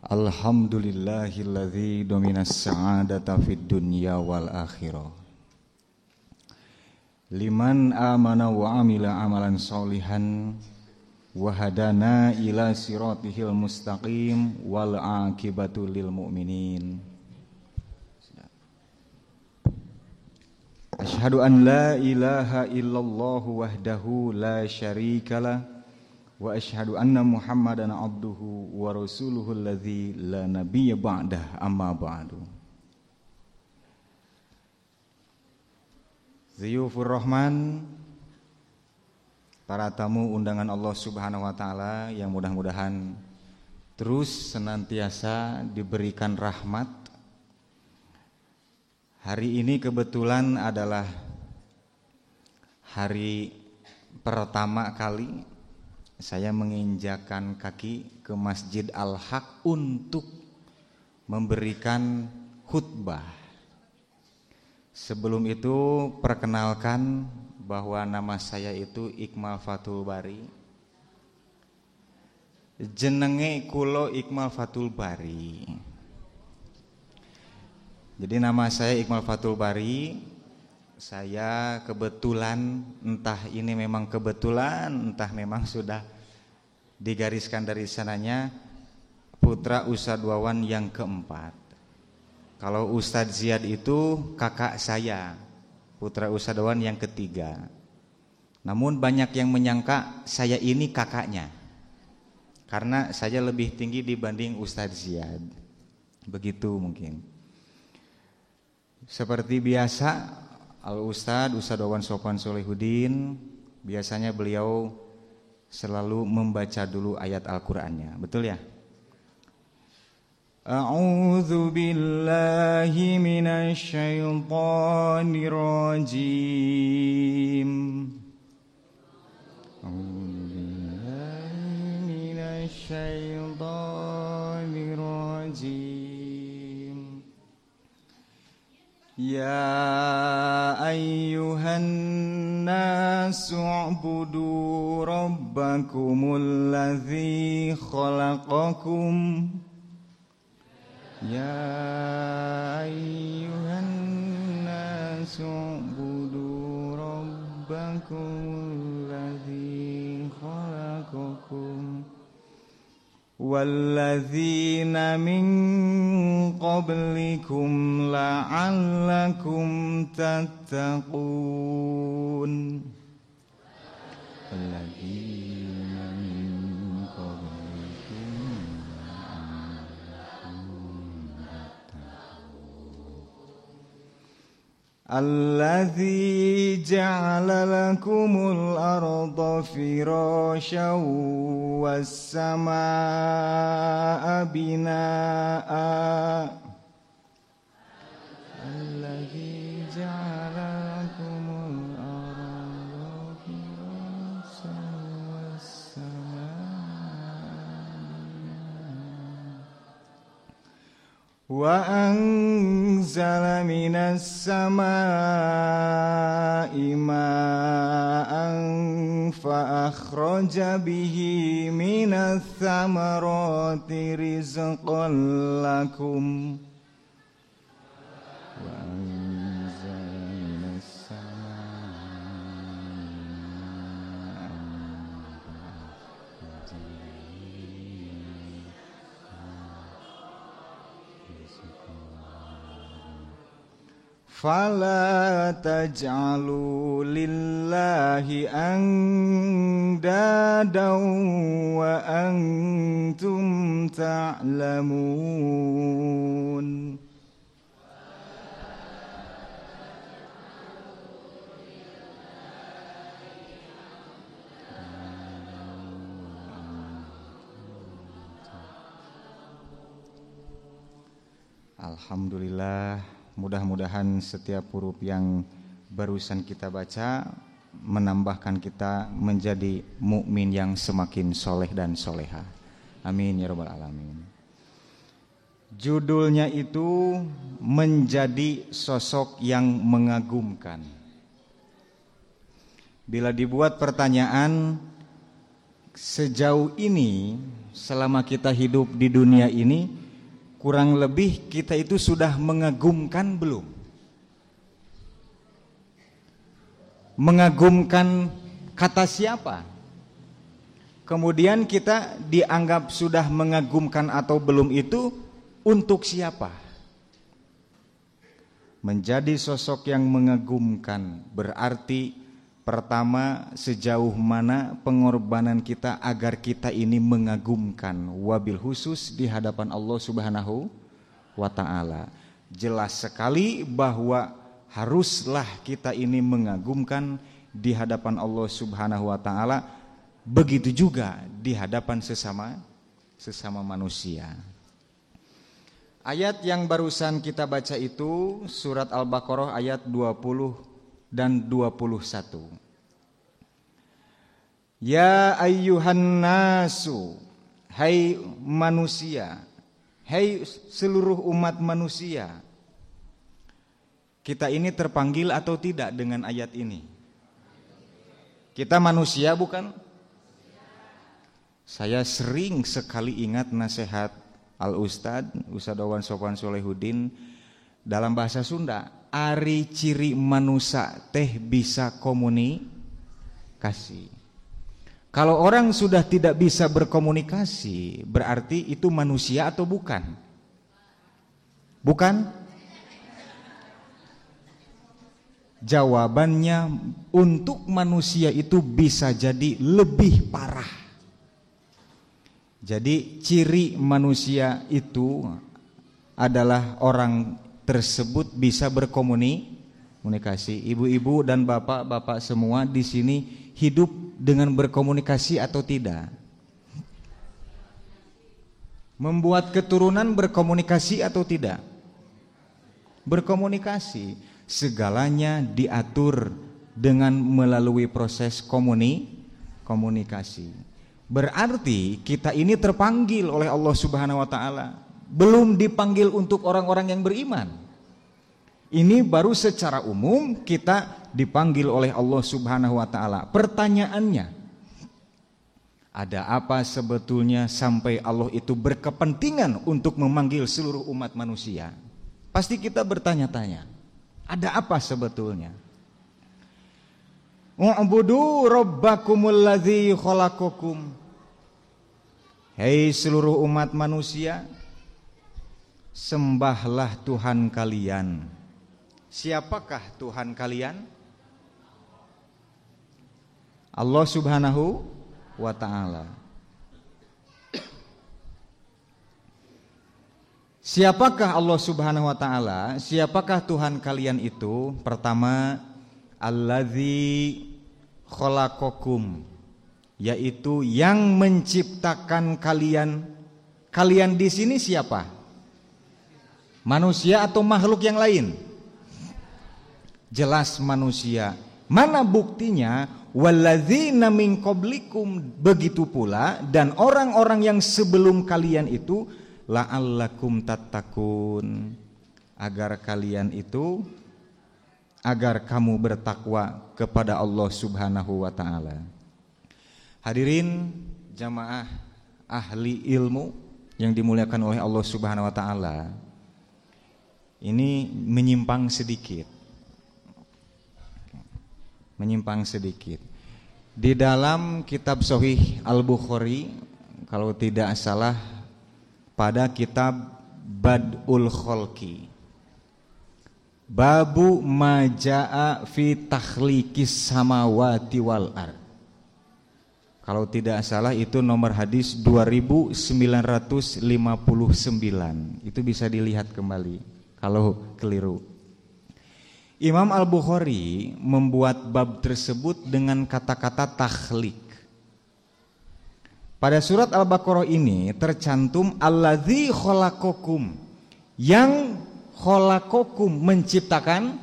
Alhamdulillahilladzi dominas sa'adata fid dunya wal akhirah. Liman amana wa amila amalan sholihan wa hadana ila siratihil mustaqim wal aqibatu lil mu'minin. Asyhadu an la ilaha illallah wahdahu la syarikalah wa asyhadu anna Muhammadan abduhu wa rasuluhu alladzi la nabiyya ba'dah amma ba'du. Ziyufur Rahman, para tamu undangan Allah Subhanahu wa taala yang mudah-mudahan terus senantiasa diberikan rahmat. Hari ini kebetulan adalah hari pertama kali saya menginjakan kaki ke Masjid Al-Haq untuk memberikan khutbah. Sebelum itu perkenalkan bahwa nama saya itu Iqmal Fathul Bari. Jenenge kulo Iqmal Fathul Bari. Jadi nama saya Iqmal Fathul Bari. Saya kebetulan, entah ini memang kebetulan, entah memang sudah digariskan dari sananya, putra Ustadz Wawan yang keempat. Kalau Ustadz Ziyad itu kakak saya, putra Ustadz Wawan yang ketiga. Namun banyak yang menyangka saya ini kakaknya, karena saya lebih tinggi dibanding Ustadz Ziyad. Begitu mungkin. Seperti biasa, Ustadz Wawan Sofwan Solihuddin, biasanya beliau selalu membaca dulu ayat Al-Qur'annya. Betul ya? A'udzu billahi minasy syaithanir rajim. A'udzu billahi minasy syaithanir rajim. Ya ayyuhan nasu u'budu rabbakumul ladzi khalaqakum. Ya ayyuhan nasu u'budu rabbakumul ladzi khalaqakum walladzina min qablikum la'allakum tattaqun. Walladzina min qablikum la'allakum tattaqun. Alladzi ja'ala lakumul arda firasyan was samaa'a binaa'a. Alladzi ja'ala lakumul arda firasyan was samaa'a wa anzala minas samaa'i ma'an fa akhraja bihi minas thamarati rizqan lakum wa anzala minas samaa'i ma'an fa akhraja bihi fala taj'alu lillahi andadan wa antum ta'lamun. Alhamdulillah, mudah-mudahan setiap huruf yang barusan kita baca menambahkan kita menjadi mukmin yang semakin soleh dan soleha. Amin ya rabbal alamin. Judulnya itu menjadi sosok yang mengagumkan. Bila dibuat pertanyaan, sejauh ini selama kita hidup di dunia ini kurang lebih kita itu sudah mengagumkan belum? Mengagumkan kata siapa? Kemudian kita dianggap sudah mengagumkan atau belum itu untuk siapa? Menjadi sosok yang mengagumkan berarti pertama, sejauh mana pengorbanan kita agar kita ini mengagumkan, wabil khusus di hadapan Allah Subhanahu wa ta'ala. Jelas sekali bahwa haruslah kita ini mengagumkan di hadapan Allah Subhanahu wa ta'ala, begitu juga di hadapan sesama manusia. Ayat yang barusan kita baca itu surat Al-Baqarah ayat 20 dan 21. Ya ayyuhan nasu, hai manusia, hai seluruh umat manusia. Kita ini terpanggil atau tidak dengan ayat ini? Kita manusia bukan? Saya sering sekali ingat nasihat Al-Ustad Ustadawan Sofwan Solehudin dalam bahasa Sunda, ari ciri manusia teh bisa komunikasi. Kalau orang sudah tidak bisa berkomunikasi, berarti itu manusia atau bukan? Bukan? Jawabannya, untuk manusia itu bisa jadi lebih parah. Jadi ciri manusia itu adalah orang tersebut bisa berkomunikasi. Ibu-ibu dan bapak-bapak semua di sini hidup dengan berkomunikasi atau tidak? Membuat keturunan berkomunikasi atau tidak? Berkomunikasi. Segalanya diatur dengan melalui proses komunikasi. Berarti kita ini terpanggil oleh Allah Subhanahu wa ta'ala, belum dipanggil untuk orang-orang yang beriman. Ini baru secara umum kita dipanggil oleh Allah Subhanahu wa ta'ala. Pertanyaannya, ada apa sebetulnya sampai Allah itu berkepentingan untuk memanggil seluruh umat manusia? Pasti kita bertanya-tanya, ada apa sebetulnya? U'budu rabbakumul ladzi khalaqakum. Hei seluruh umat manusia, sembahlah Tuhan kalian. Siapakah Tuhan kalian? Allah Subhanahu wa ta'ala. Siapakah Allah Subhanahu wa ta'ala? Siapakah Tuhan kalian itu? Pertama, alladzi khalaqakum, yaitu yang menciptakan kalian. Kalian di sini siapa? Manusia atau makhluk yang lain? Jelas manusia. Mana buktinya? Walladzina min qablikum, begitu pula dan orang-orang yang sebelum kalian itu, la'allakum tattaqun, agar kalian itu, agar kamu bertakwa kepada Allah Subhanahu wa ta'ala. Hadirin jamaah ahli ilmu yang dimuliakan oleh Allah Subhanahu wa ta'ala, ini menyimpang sedikit. Di dalam kitab Sahih Al-Bukhari, kalau tidak salah pada kitab Bad'ul Khalqi, babu majaa fi takhliqis samawati wal ard. Kalau tidak salah itu nomor hadis 2959. Itu bisa dilihat kembali kalau keliru. Imam Al-Bukhari membuat bab tersebut dengan kata-kata takhliq. Pada surat Al-Baqarah ini tercantum alladzi khalaqakum, yang khalaqakum menciptakan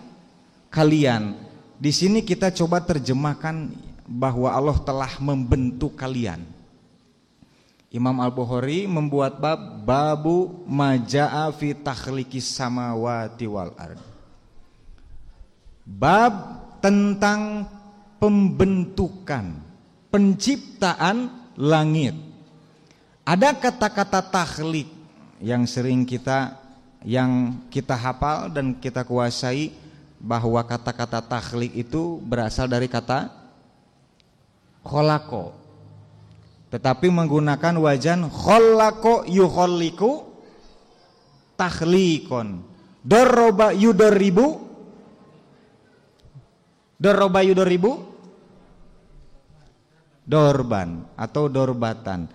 kalian. Di sini kita coba terjemahkan bahwa Allah telah membentuk kalian. Imam Al-Bukhari membuat bab babu majaa fi takhliqis samawati wal ard. Bab tentang pembentukan, penciptaan langit. Ada kata-kata takhlik yang sering yang kita hafal dan kita kuasai, bahwa kata-kata takhlik itu berasal dari kata kholako, tetapi menggunakan wajan kholako yukholliku takhlikon. Doroba yudoribu, doroba yudoribu, dorban atau dorbatan.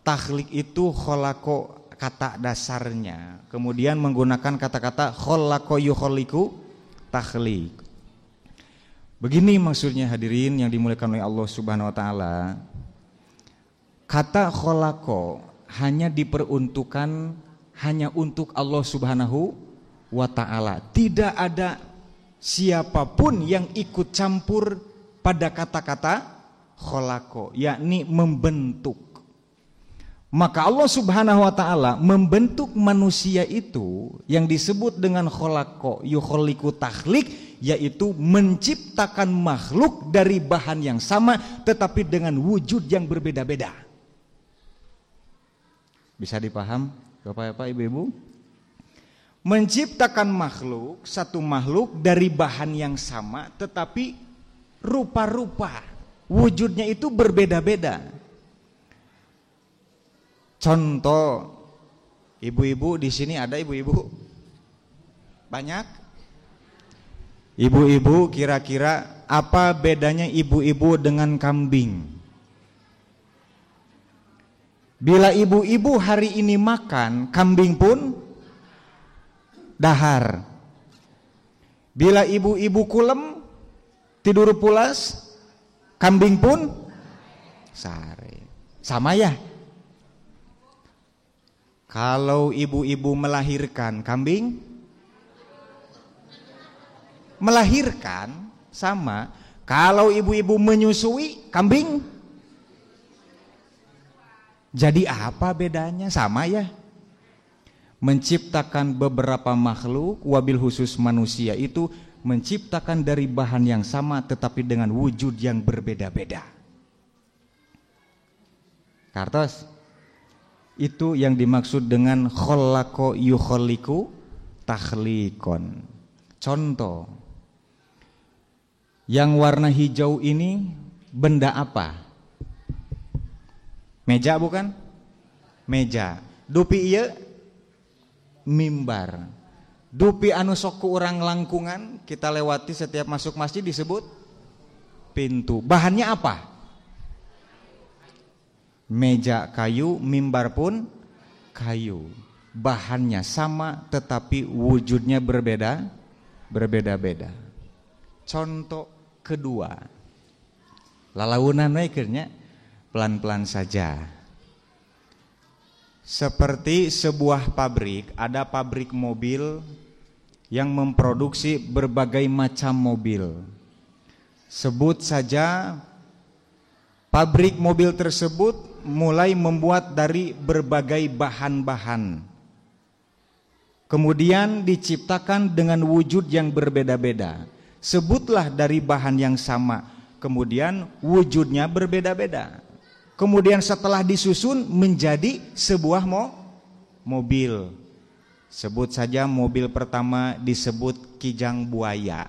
Takhlik itu kholako kata dasarnya, kemudian menggunakan kata-kata kholako yukholliku takhlik. Begini maksudnya hadirin yang dimuliakan oleh Allah Subhanahu wa taala. Kata kholako hanya diperuntukkan hanya untuk Allah Subhanahu wa taala. Tidak ada siapapun yang ikut campur pada kata-kata kholako, yakni membentuk. Maka Allah Subhanahu wa taala membentuk manusia itu yang disebut dengan kholako yukholliku takhlik, yaitu menciptakan makhluk dari bahan yang sama tetapi dengan wujud yang berbeda-beda. Bisa dipaham Bapak-bapak, Ibu-ibu? Menciptakan makhluk, satu makhluk dari bahan yang sama tetapi rupa-rupa wujudnya itu berbeda-beda. Contoh, ibu-ibu di sini ada ibu-ibu? Banyak? Ibu-ibu kira-kira apa bedanya ibu-ibu dengan kambing? Bila ibu-ibu hari ini makan, kambing pun dahar. Bila ibu-ibu kulem, tidur pulas, kambing pun sare. Sama ya? Kalau ibu-ibu melahirkan, kambing melahirkan sama. Kalau ibu-ibu menyusui, kambing jadi apa bedanya? Sama ya? Menciptakan beberapa makhluk, wabil khusus manusia itu menciptakan dari bahan yang sama tetapi dengan wujud yang berbeda-beda. Kartos, itu yang dimaksud dengan kholako yukholliku takhlikon. Contoh, yang warna hijau ini benda apa? Meja bukan? Meja. Dupi ieu mimbar. Dupi anu sok ku urang langkungan kita lewati setiap masuk masjid disebut pintu. Bahannya apa? Meja kayu, mimbar pun kayu. Bahannya sama tetapi wujudnya berbeda-beda. Contoh kedua, lalaunan we keurnya pelan-pelan saja. Seperti sebuah pabrik, ada pabrik mobil yang memproduksi berbagai macam mobil. Sebut saja pabrik mobil tersebut mulai membuat dari berbagai bahan-bahan. Kemudian diciptakan dengan wujud yang berbeda-beda. Sebutlah dari bahan yang sama, kemudian wujudnya berbeda-beda. Kemudian setelah disusun menjadi sebuah mobil. Sebut saja mobil pertama disebut kijang buaya.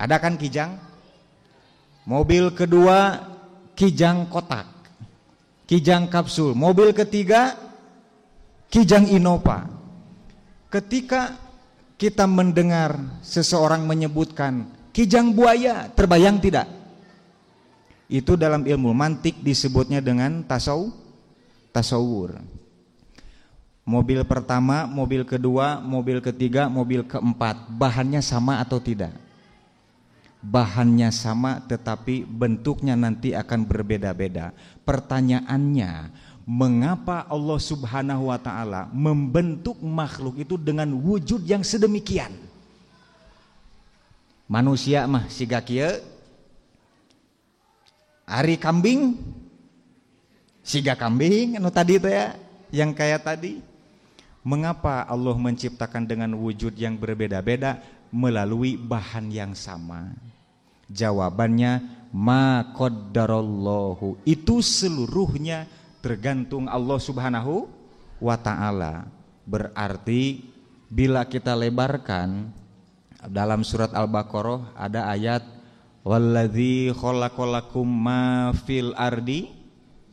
Ada kan kijang? Mobil kedua kijang kotak, kijang kapsul. Mobil ketiga kijang Innova. Ketika kita mendengar seseorang menyebutkan kijang buaya, terbayang tidak? Itu dalam ilmu mantik disebutnya dengan tasawur. Mobil pertama, mobil kedua, mobil ketiga, mobil keempat, bahannya sama atau tidak? Bahannya sama tetapi bentuknya nanti akan berbeda-beda. Pertanyaannya, mengapa Allah Subhanahu wa taala membentuk makhluk itu dengan wujud yang sedemikian? Manusia mah siga kieu, ari kambing siga kambing anu tadi itu ya, yang kayak tadi. Mengapa Allah menciptakan dengan wujud yang berbeda-beda melalui bahan yang sama? Jawabannya ma qaddarallahu, itu seluruhnya tergantung Allah Subhanahu wa ta'ala. Berarti bila kita lebarkan dalam surat Al-Baqarah ada ayat walladzi khalaqalakum ma fil ardi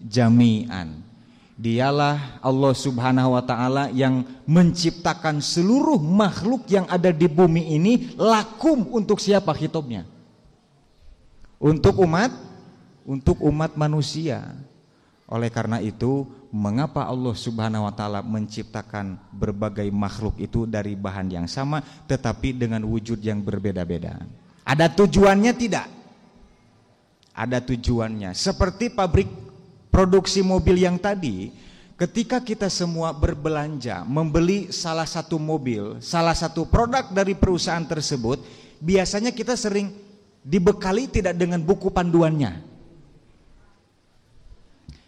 jami'an. Dialah Allah Subhanahu wa ta'ala yang menciptakan seluruh makhluk yang ada di bumi ini. Lakum, untuk siapa khitabnya? Untuk umat manusia. Oleh karena itu, mengapa Allah Subhanahu wa ta'ala menciptakan berbagai makhluk itu dari bahan yang sama tetapi dengan wujud yang berbeda-beda? Ada tujuannya tidak? Ada tujuannya. Seperti pabrik produksi mobil yang tadi, ketika kita semua berbelanja membeli salah satu mobil, salah satu produk dari perusahaan tersebut, biasanya kita sering dibekali tidak dengan buku panduannya.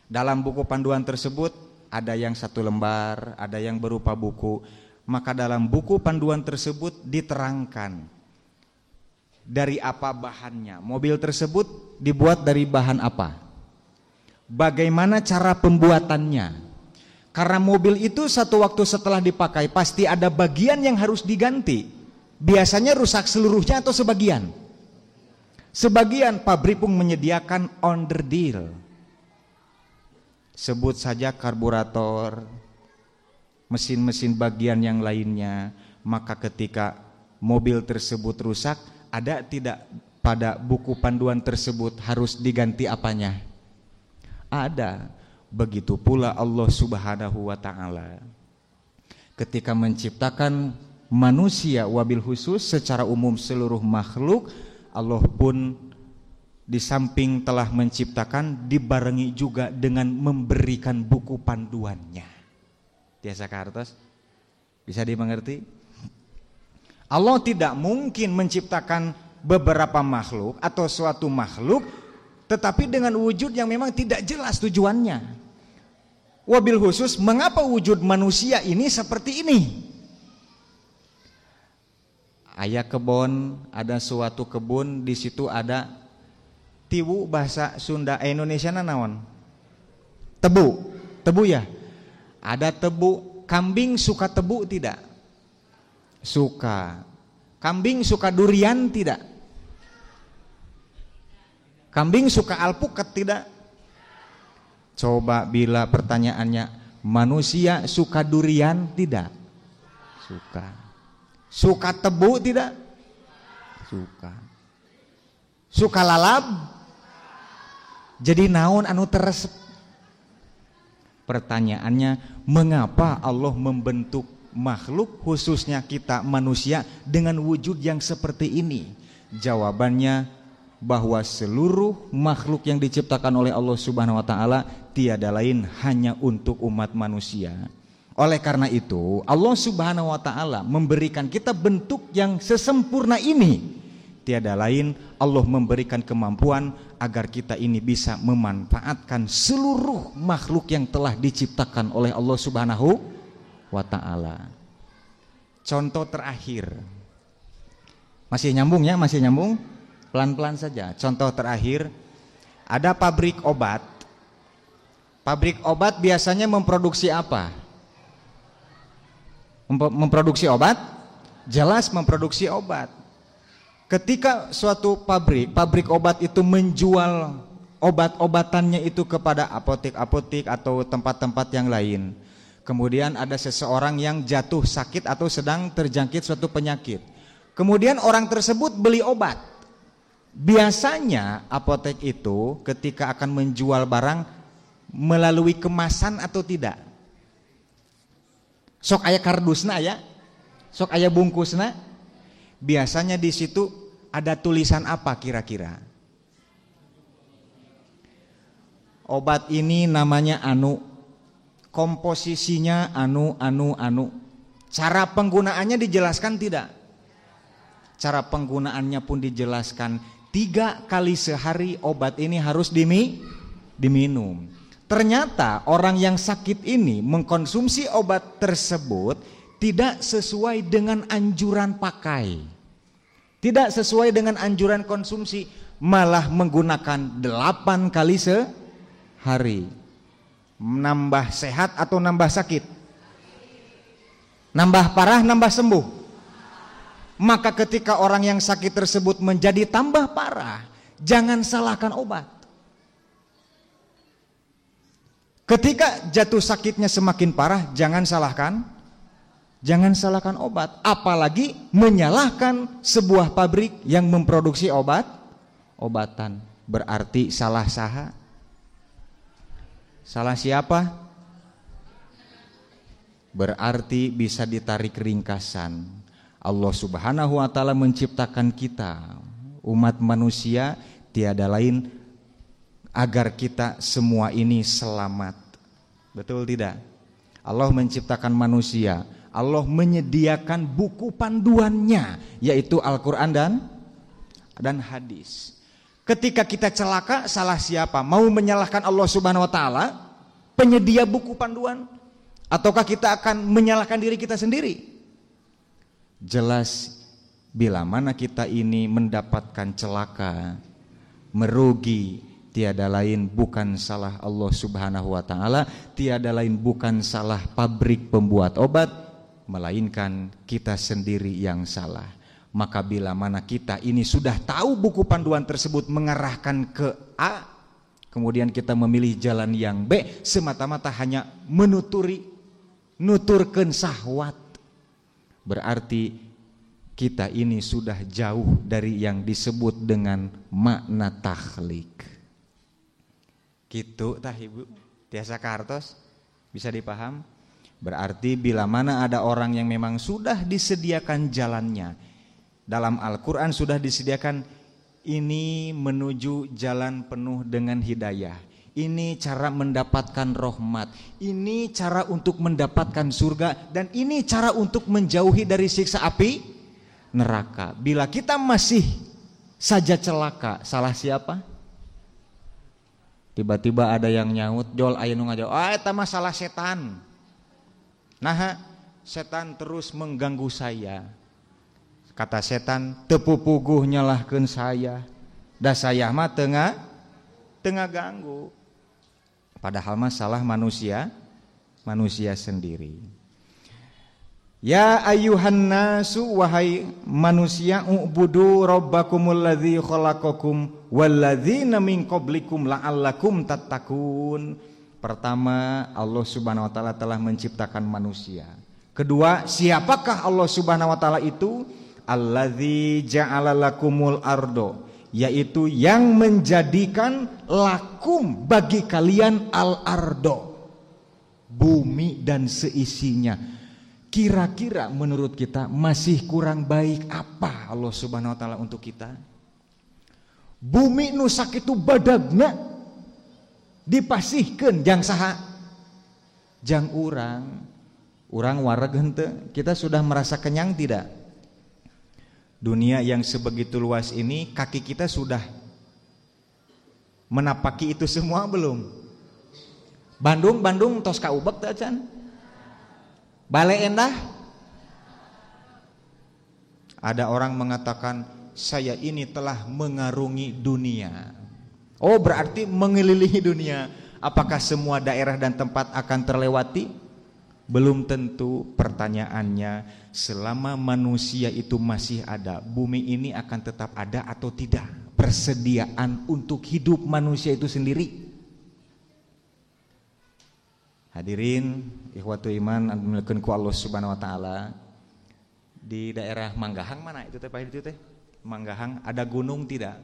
Dalam buku panduan tersebut ada yang 1 lembar, ada yang berupa buku. Maka dalam buku panduan tersebut diterangkan dari apa bahannya, mobil tersebut dibuat dari bahan apa, bagaimana cara pembuatannya. Karena mobil itu satu waktu setelah dipakai pasti ada bagian yang harus diganti. Biasanya rusak seluruhnya atau sebagian? Sebagian. Pabrik pun menyediakan onderdil. Sebut saja karburator, mesin-mesin bagian yang lainnya. Maka ketika mobil tersebut rusak, ada tidak pada buku panduan tersebut harus diganti apanya? Ada. Begitu pula Allah Subhanahu wa ta'ala ketika menciptakan manusia wabil khusus, secara umum seluruh makhluk, Allah pun di samping telah menciptakan dibarengi juga dengan memberikan buku panduannya. Tiasa kartos bisa dimengerti? Allah tidak mungkin menciptakan beberapa makhluk atau suatu makhluk tetapi dengan wujud yang memang tidak jelas tujuannya. Wabil khusus, mengapa wujud manusia ini seperti ini? Aya kebon, ada suatu kebun, di situ ada tiwu, bahasa Sunda Indonesia naon? Tebu, tebu ya. Ada tebu. Kambing suka tebu tidak? Suka. Kambing suka durian tidak? Kambing suka alpukat tidak? Coba bila pertanyaannya, manusia suka durian tidak? Suka. Suka tebu tidak? Suka. Suka lalab? Jadi naon anu teresep? Pertanyaannya, mengapa Allah membentuk makhluk khususnya kita manusia dengan wujud yang seperti ini? Jawabannya bahwa seluruh makhluk yang diciptakan oleh Allah Subhanahu wa ta'ala tiada lain hanya untuk umat manusia. Oleh karena itu Allah Subhanahu wa ta'ala memberikan kita bentuk yang sesempurna ini. Tiada lain Allah memberikan kemampuan agar kita ini bisa memanfaatkan seluruh makhluk yang telah diciptakan oleh Allah Subhanahu wa ta'ala. Contoh terakhir, masih nyambung ya, masih nyambung, pelan-pelan saja. Contoh terakhir, ada pabrik obat. Pabrik obat biasanya memproduksi apa? Memproduksi obat? Jelas memproduksi obat. Ketika suatu pabrik obat itu menjual obat-obatannya itu kepada apotek-apotek atau tempat-tempat yang lain, kemudian ada seseorang yang jatuh sakit atau sedang terjangkit suatu penyakit, kemudian orang tersebut beli obat. Biasanya apotek itu ketika akan menjual barang melalui kemasan atau tidak? Sok aya kardusna ya? Sok aya bungkusna? Biasanya di situ ada tulisan apa kira-kira? Obat ini namanya anu, komposisinya anu. Cara penggunaannya dijelaskan tidak? Cara penggunaannya pun dijelaskan. 3 kali sehari obat ini harus diminum. Ternyata orang yang sakit ini mengkonsumsi obat tersebut tidak sesuai dengan anjuran pakai. tidak sesuai dengan anjuran konsumsi, malah menggunakan 8 kali sehari. Nambah sehat atau nambah sakit? Nambah parah, nambah sembuh. Maka ketika orang yang sakit tersebut menjadi tambah parah, jangan salahkan obat. Ketika jatuh sakitnya semakin parah, jangan salahkan obat. Apalagi menyalahkan sebuah pabrik yang memproduksi obatan. Berarti salah saha? Salah siapa? Berarti bisa ditarik ringkasan. Allah Subhanahu wa taala menciptakan kita, umat manusia, tiada lain agar kita semua ini selamat. Betul tidak? Allah menciptakan manusia, Allah menyediakan buku panduannya, yaitu Al-Quran dan hadis. Ketika kita celaka, salah siapa? Mau menyalahkan Allah Subhanahu wa taala, penyedia buku panduan, ataukah kita akan menyalahkan diri kita sendiri? Jelas bila mana kita ini mendapatkan celaka, merugi, tiada lain bukan salah Allah Subhanahu wa taala, tiada lain bukan salah pabrik pembuat obat, melainkan kita sendiri yang salah. Maka bila mana kita ini sudah tahu buku panduan tersebut mengarahkan ke A, kemudian kita memilih jalan yang B semata-mata hanya nuturkeun syahwat, berarti kita ini sudah jauh dari yang disebut dengan makna takhlik. Gitu tah Ibu, tiasa kartos bisa dipaham? Berarti bila mana ada orang yang memang sudah disediakan jalannya, dalam Al-Quran sudah disediakan, ini menuju jalan penuh dengan hidayah, ini cara mendapatkan rahmat, ini cara untuk mendapatkan surga, dan ini cara untuk menjauhi dari siksa api neraka. Bila kita masih saja celaka, salah siapa? Tiba-tiba ada yang nyaut, jol aya nu ngajawab, eta mah salah setan. Nah, setan terus mengganggu saya. Kata setan, teu puguh nyalahkeun saya. Da saya mah tengah ganggu. Padahal mah salah manusia sendiri. Ya ayyuhan nasu, wahai manusia, ubudu rabbakumul ladzi khalaqakum walladzina min qablikum la'allakum tattaqun. Pertama, Allah Subhanahu wa taala telah menciptakan manusia. Kedua, siapakah Allah Subhanahu wa taala itu? Alladzi ja'ala lakumul ardo, yaitu yang menjadikan lakum bagi kalian al ardo, bumi dan seisinya. Kira-kira menurut kita masih kurang baik apa Allah Subhanahu wa taala untuk kita? Bumi nu sakitu badagna dipasihkeun jang saha? Jang urang wareg henteu. Kita sudah merasa kenyang tidak? Dunia yang sebegitu luas ini, kaki kita sudah menapaki itu semua belum? Bandung tos kaubek teh acan? Bale endah? Ada orang mengatakan, saya ini telah mengarungi dunia. Oh, berarti mengelilingi dunia. Apakah semua daerah dan tempat akan terlewati? Belum tentu. Pertanyaannya, selama manusia itu masih ada, bumi ini akan tetap ada atau tidak? Persediaan untuk hidup manusia itu sendiri. Hadirin ikhwatu iman anu dimilikeun ku Allah Subhanahu wa taala. Di daerah Manggahang mana itu teh Pak itu teh? Manggahang ada gunung tidak?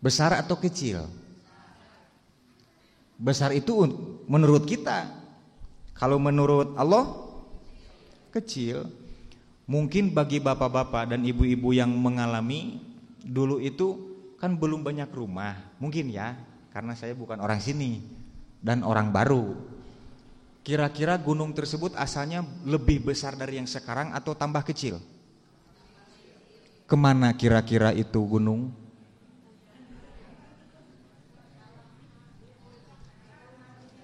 Besar atau kecil? Besar itu menurut kita. Kalau menurut Allah kecil. Mungkin bagi bapak-bapak dan ibu-ibu yang mengalami dulu itu kan belum banyak rumah. Mungkin ya, karena saya bukan orang sini dan orang baru. Kira-kira gunung tersebut asalnya lebih besar dari yang sekarang atau tambah kecil? Kemana kira-kira itu gunung?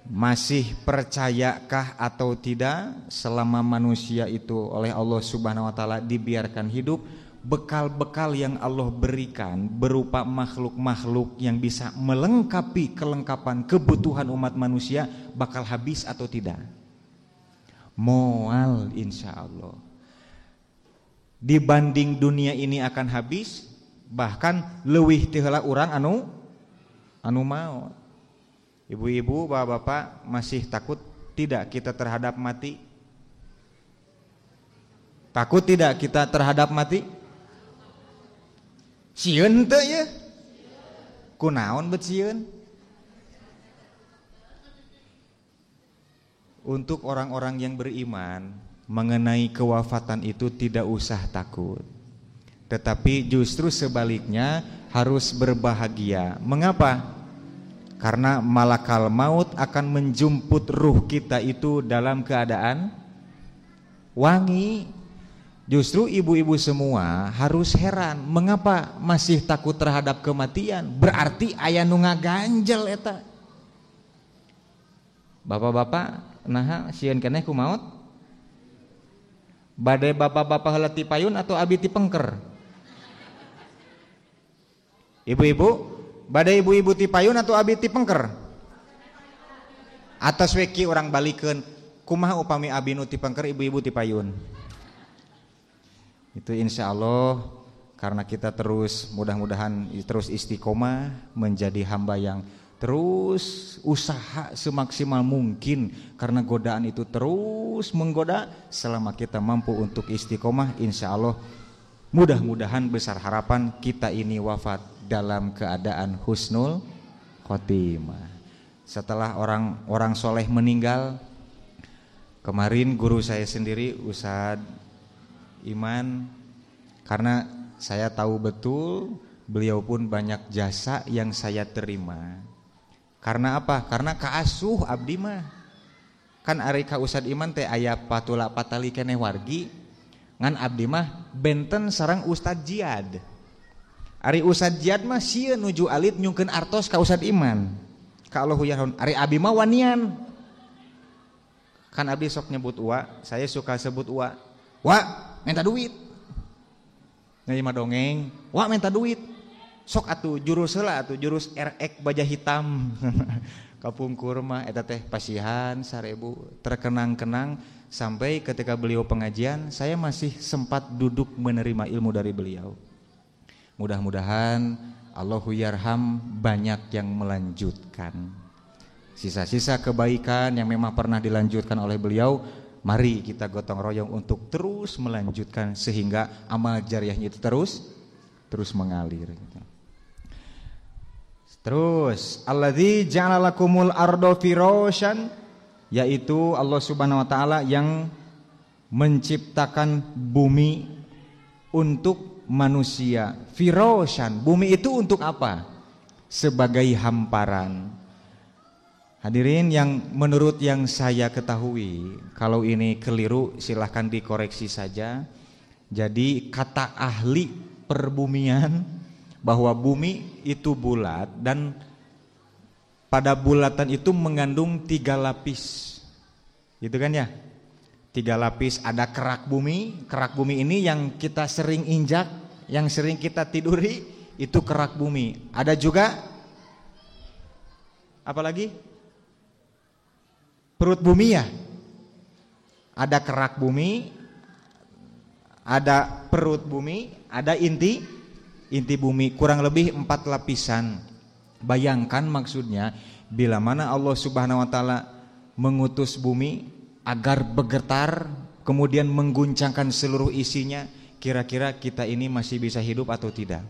Masih percayakah atau tidak selama manusia itu oleh Allah Subhanahu wa taala dibiarkan hidup, bekal-bekal yang Allah berikan berupa makhluk-makhluk yang bisa melengkapi kelengkapan kebutuhan umat manusia bakal habis atau tidak? Moal insya Allah. Dibanding dunia ini akan habis, bahkan leuwih ti heula urang anu maot. Ibu-ibu, bapak-bapak masih takut tidak kita terhadap mati? Takut tidak kita terhadap mati? Sieun teu ya? Kunaon bet sieun? Untuk orang-orang yang beriman mengenai kewafatan itu tidak usah takut. Tetapi justru sebaliknya harus berbahagia. Mengapa? Karena malakal maut akan menjemput ruh kita itu dalam keadaan wangi. Justru ibu-ibu semua harus heran, mengapa masih takut terhadap kematian? Berarti aya nu ngaganjel eta. Bapak-bapak, naha sieun keneh ku maut? Bade bapak-bapak heula ti payun atau abi ti pengker? Ibu-ibu, bade ibu-ibu ti payun atau abi ti pengker? Atas weki orang balikeun, kumaha upami abi nu ti pengker, ibu-ibu ti payun? Itu insya Allah karena kita terus mudah-mudahan terus istiqomah menjadi hamba yang terus usaha semaksimal mungkin, karena godaan itu terus menggoda. Selama kita mampu untuk istiqomah, insya Allah mudah-mudahan besar harapan kita ini wafat dalam keadaan husnul khotimah. Setelah orang soleh meninggal, kemarin guru saya sendiri Ustadz Iman, karena saya tahu betul beliau pun banyak jasa yang saya terima. Karena apa? Karena kaasuh abdi mah. Kan ari ka Ustad Iman teh aya patula patali keneh wargi, ngan abdi mah benten sareng Ustad Jiad. Ari Ustad Jiad mah sieun nuju alit nyungkeun artos ka Ustad Iman. Ka Allahu yarham. Ari abdi mah wanian. Kan abdi sok nyebut Uwa, saya suka sebut Uwa. Wa minta duit. Ngai mah dongeng, wa minta duit. Sok atuh jurus heula atuh jurus RX baja hitam. Kapungkur mah eta teh pasihan 1000, terkenang-kenang sampai ketika beliau pengajian saya masih sempat duduk menerima ilmu dari beliau. Mudah-mudahan Allahu yarham banyak yang melanjutkan sisa-sisa kebaikan yang memang pernah dilanjutkan oleh beliau. Mari kita gotong royong untuk terus melanjutkan sehingga amal jariahnya itu terus mengalir. Terus alladzi ja'ala lakumul ardo firasyan, yaitu Allah Subhanahu wa taala yang menciptakan bumi untuk manusia. Firasyan, bumi itu untuk apa? Sebagai hamparan. Hadirin yang menurut yang saya ketahui, kalau ini keliru silahkan dikoreksi saja. Jadi kata ahli perbumian bahwa bumi itu bulat dan pada bulatan itu mengandung 3 lapis, gitu kan ya? 3 lapis, ada kerak bumi. Kerak bumi ini yang kita sering injak, yang sering kita tiduri, itu kerak bumi. Ada juga apa lagi? Perut bumi ya. Ada kerak bumi, ada perut bumi, ada inti bumi, kurang lebih 4 lapisan. Bayangkan maksudnya bila mana Allah Subhanahu wa taala mengutus bumi agar bergetar kemudian mengguncangkan seluruh isinya, kira-kira kita ini masih bisa hidup atau tidak?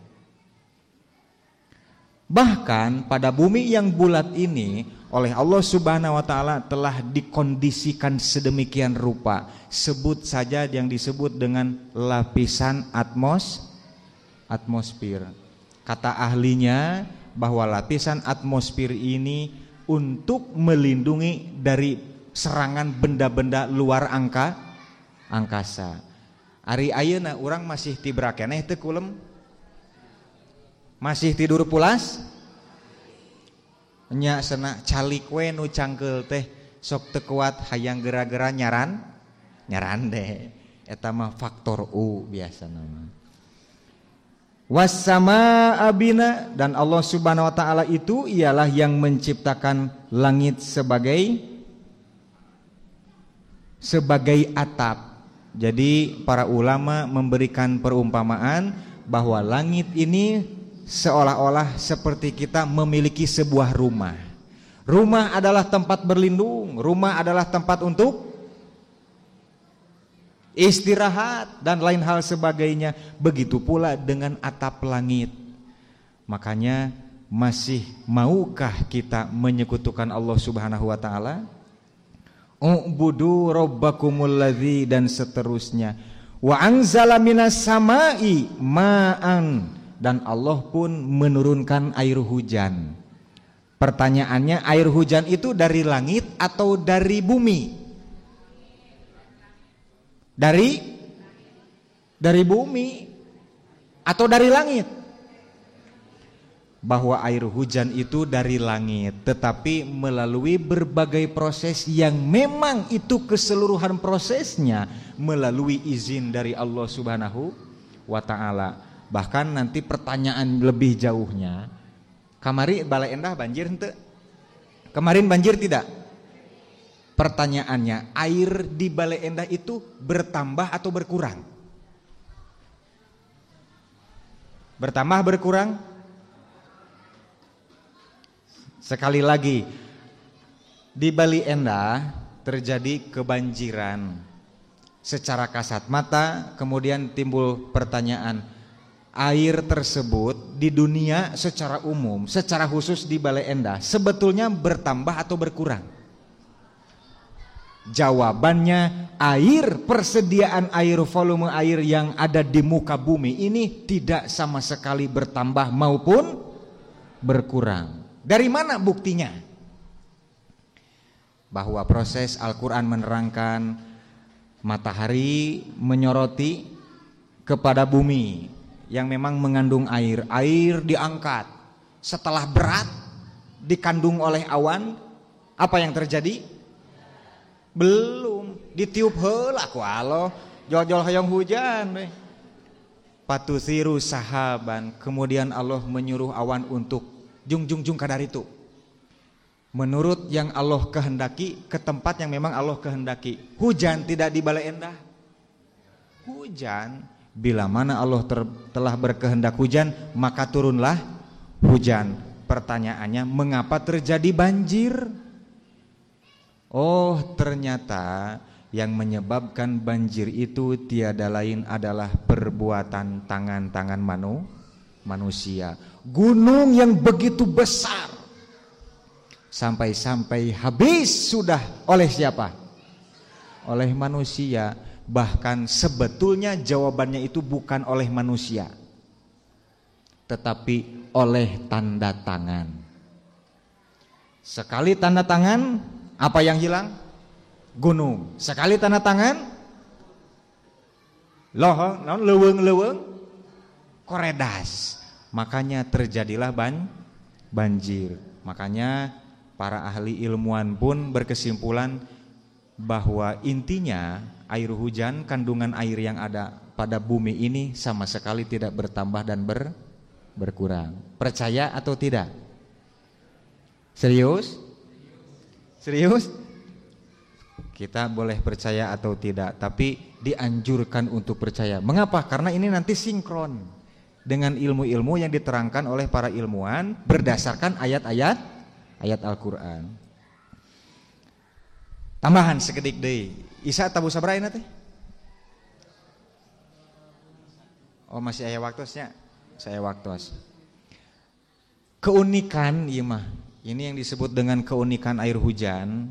Bahkan pada bumi yang bulat ini oleh Allah Subhanahu wa taala telah dikondisikan sedemikian rupa. Sebut saja yang disebut dengan lapisan atmosfer. Kata ahlinya bahwa lapisan atmosfer ini untuk melindungi dari serangan benda-benda luar angkasa. Ari ayeuna urang masih tibra keneh teu kulem? Masih tidur pulas? Nya sena calik we nu cangkeul teh sok teu kuat hayang gera-gera nyaran deh. Eta mah faktor U biasana mah. Was-samaa'a bina, dan Allah Subhanahu wa taala itu ialah yang menciptakan langit sebagai atap. Jadi para ulama memberikan perumpamaan bahwa langit ini seolah-olah seperti kita memiliki sebuah rumah. Rumah adalah tempat berlindung, rumah adalah tempat untuk istirahat dan lain hal sebagainya. Begitu pula dengan atap langit. Makanya masih maukah kita menyekutukan Allah Subhanahu wa taala? U'budu rabbakumul ladzi, dan seterusnya. Wa anzala minas samai ma'an, dan Allah pun menurunkan air hujan. Pertanyaannya, air hujan itu dari langit atau dari bumi? Dari bumi atau dari langit? Bahwa air hujan itu dari langit, tetapi melalui berbagai proses yang memang itu keseluruhan prosesnya melalui izin dari Allah Subhanahu wa taala. Bahkan nanti pertanyaan lebih jauhnya, kamari Balai Endah banjir henteu? Kemarin banjir tidak? Pertanyaannya, air di Balai Endah itu bertambah atau berkurang? Bertambah, berkurang? Sekali lagi, di Balai Endah terjadi kebanjiran secara kasat mata, kemudian timbul pertanyaan, air tersebut di dunia secara umum, secara khusus di Balai Endah sebetulnya bertambah atau berkurang? Jawabannya, persediaan air, volume air yang ada di muka bumi ini tidak sama sekali bertambah maupun berkurang. Dari mana buktinya? Bahwa proses Al-Quran menerangkan matahari menyoroti kepada bumi yang memang mengandung air. Air diangkat, setelah berat dikandung oleh awan, apa yang terjadi? Belum ditiup heula ku Allah, jol-jol hoyong hujan. Patusiru sahaban, kemudian Allah menyuruh awan untuk jung kadar itu, menurut yang Allah kehendaki, ke tempat yang memang Allah kehendaki. Hujan tidak di Balai Endah. Hujan bila mana Allah telah berkehendak hujan, maka turunlah hujan. Pertanyaannya, mengapa terjadi banjir? Oh, ternyata yang menyebabkan banjir itu tiada lain adalah perbuatan tangan-tangan manusia. Gunung yang begitu besar sampai-sampai habis sudah oleh siapa? Oleh manusia. Bahkan sebetulnya jawabannya itu bukan oleh manusia, tetapi oleh tanda tangan. Sekali tanda tangan, apa yang hilang? Gunung. Sekali tanda tangan, leuweung koredas. Makanya terjadilah banjir. Makanya para ahli ilmuwan pun berkesimpulan bahwa intinya air hujan, kandungan air yang ada pada bumi ini sama sekali tidak bertambah dan berkurang. Percaya atau tidak? Serius? Kita boleh percaya atau tidak, tapi dianjurkan untuk percaya. Mengapa? Karena ini nanti sinkron dengan ilmu-ilmu yang diterangkan oleh para ilmuwan berdasarkan ayat-ayat Al-Quran. Tambahan sekedik deui. Isa tabu sabaraina teh? Oh, masih aya waktosnya. Saya waktos. Keunikan ieu mah. Ini yang disebut dengan keunikan air hujan.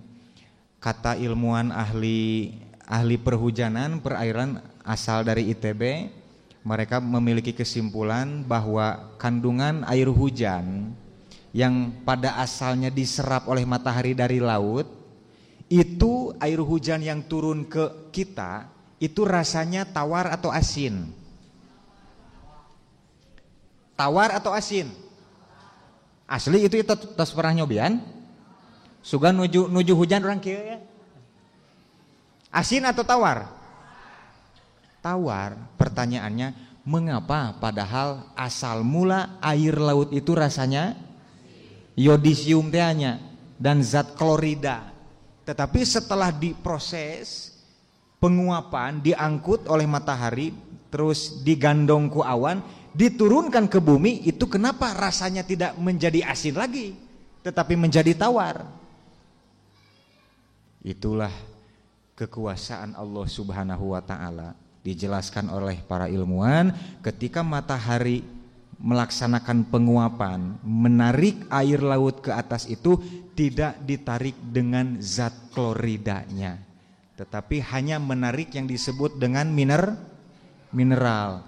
Kata ilmuwan ahli perhujanan, perairan asal dari ITB, mereka memiliki kesimpulan bahwa kandungan air hujan yang pada asalnya diserap oleh matahari dari laut, itu air hujan yang turun ke kita itu rasanya tawar atau asin? Tawar atau asin? Asli itu tos pernah nyobian? Sugan nuju hujan orang kieu ya. Asin atau tawar? Tawar. Pertanyaannya, Mengapa? Padahal asal mula air laut itu rasanya yodisium teanya dan zat klorida. Tetapi setelah diproses penguapan, diangkut oleh matahari, terus digandong ku awan, diturunkan ke bumi, itu kenapa rasanya tidak menjadi asin lagi, tetapi menjadi tawar? Itulah kekuasaan Allah Subhanahu wa ta'ala. Dijelaskan oleh para ilmuwan, ketika matahari melaksanakan penguapan, menarik air laut ke atas itu tidak ditarik dengan zat kloridanya, tetapi hanya menarik yang disebut dengan mineral.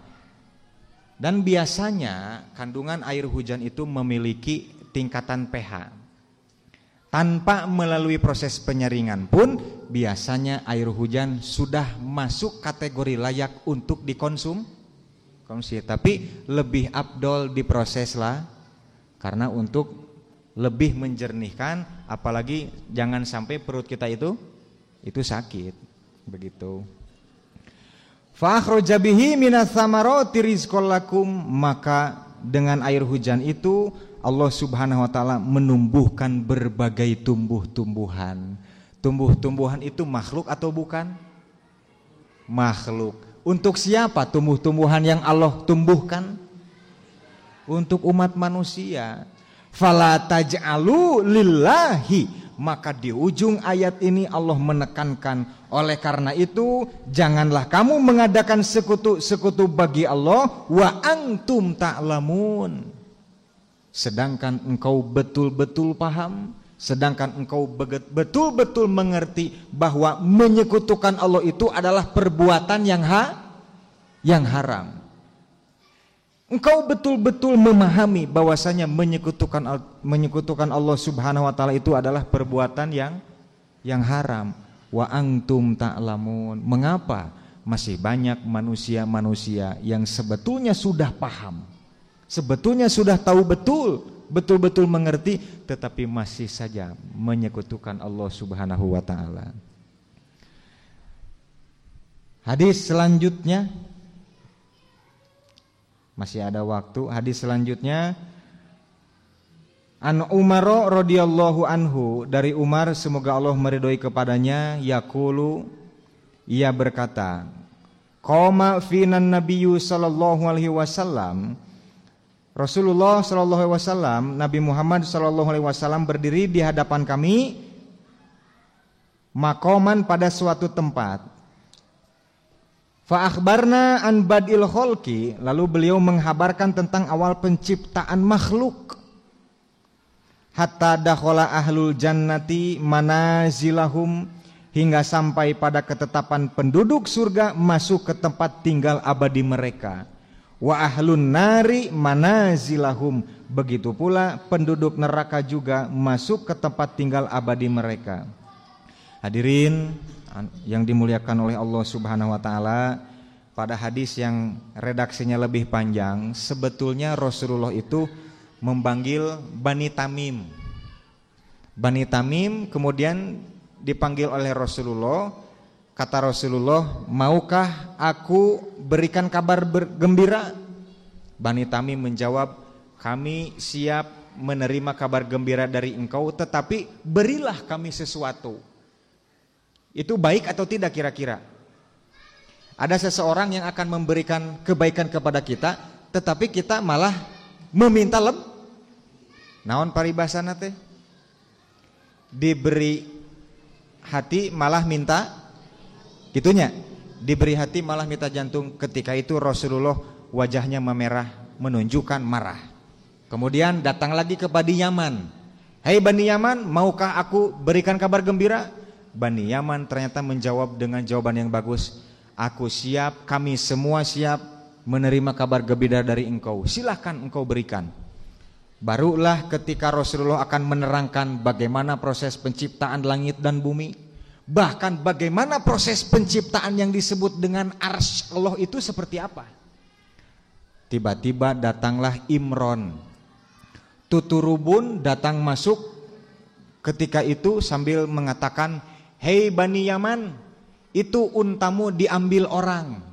Dan biasanya kandungan air hujan itu memiliki tingkatan pH. Tanpa melalui proses penyaringan pun biasanya air hujan sudah masuk kategori layak untuk dikonsumsi. Tapi lebih afdol diproseslah, karena untuk lebih menjernihkan, apalagi jangan sampai perut kita itu sakit, begitu. Fa akhraja bihi minas samarati rizqan lakum, maka dengan air hujan itu Allah Subhanahu wa ta'ala menumbuhkan berbagai tumbuh-tumbuhan. Tumbuh-tumbuhan itu makhluk atau bukan? Makhluk. Untuk siapa tumbuh-tumbuhan yang Allah tumbuhkan? Untuk umat manusia. Fala taj'alu lillahi, maka di ujung ayat ini Allah menekankan, oleh karena itu janganlah kamu mengadakan sekutu-sekutu bagi Allah, wa antum ta'lamun. Sedangkan engkau betul-betul paham, sedangkan engkau betul-betul mengerti bahwa menyekutukan Allah itu adalah perbuatan yang haram. Engkau betul-betul memahami bahwasanya menyekutukan Allah Subhanahu wa ta'ala itu adalah perbuatan yang haram. Wa antum ta'lamun. Mengapa masih banyak manusia-manusia yang sebetulnya sudah paham, sebetulnya sudah tahu betul-betul mengerti, tetapi masih saja menyekutukan Allah Subhanahu wa ta'ala. Hadis selanjutnya, masih ada waktu. Hadis selanjutnya, An Umar radhiyallahu anhu, dari Umar semoga Allah meridhoi kepadanya, yaqulu, ia berkata, qama finan nabiyyu sallallahu alaihi wasallam, Rasulullah sallallahu alaihi wasallam, Nabi Muhammad sallallahu alaihi wasallam berdiri di hadapan kami, maqaman, pada suatu tempat. Fa akhbarna an badil khalqi, lalu beliau menghabarkan tentang awal penciptaan makhluk. Hatta dakhala ahlul jannati manazilahum, hingga sampai pada ketetapan penduduk surga masuk ke tempat tinggal abadi mereka. Wa ahlun nari manazilahum, begitu pula penduduk neraka juga masuk ke tempat tinggal abadi mereka. Hadirin yang dimuliakan oleh Allah Subhanahu wa ta'ala, pada hadis yang redaksinya lebih panjang, sebetulnya Rasulullah itu memanggil Bani Tamim. Bani Tamim kemudian dipanggil oleh Rasulullah. Kata Rasulullah, maukah aku berikan kabar gembira? Bani Tamim menjawab, kami siap menerima kabar gembira dari engkau, tetapi berilah kami sesuatu. Itu baik atau tidak kira-kira? Ada seseorang yang akan memberikan kebaikan kepada kita, tetapi kita malah meminta naon paribasana teh? Diberi hati malah minta gitunya, diberi hati malah minta jantung. Ketika itu Rasulullah wajahnya memerah, menunjukkan marah. Kemudian datang lagi ke Bani Yaman. Hei Bani Yaman, maukah aku berikan kabar gembira? Bani Yaman ternyata menjawab dengan jawaban yang bagus. Aku siap, kami semua siap menerima kabar gembira dari engkau. Silahkan engkau berikan. Barulah ketika Rasulullah akan menerangkan bagaimana proses penciptaan langit dan bumi, bahkan bagaimana proses penciptaan yang disebut dengan arsy Allah itu seperti apa. Tiba-tiba datanglah Imron, Tuturubun datang masuk ketika itu sambil mengatakan, hei Bani Yaman, itu untamu diambil orang.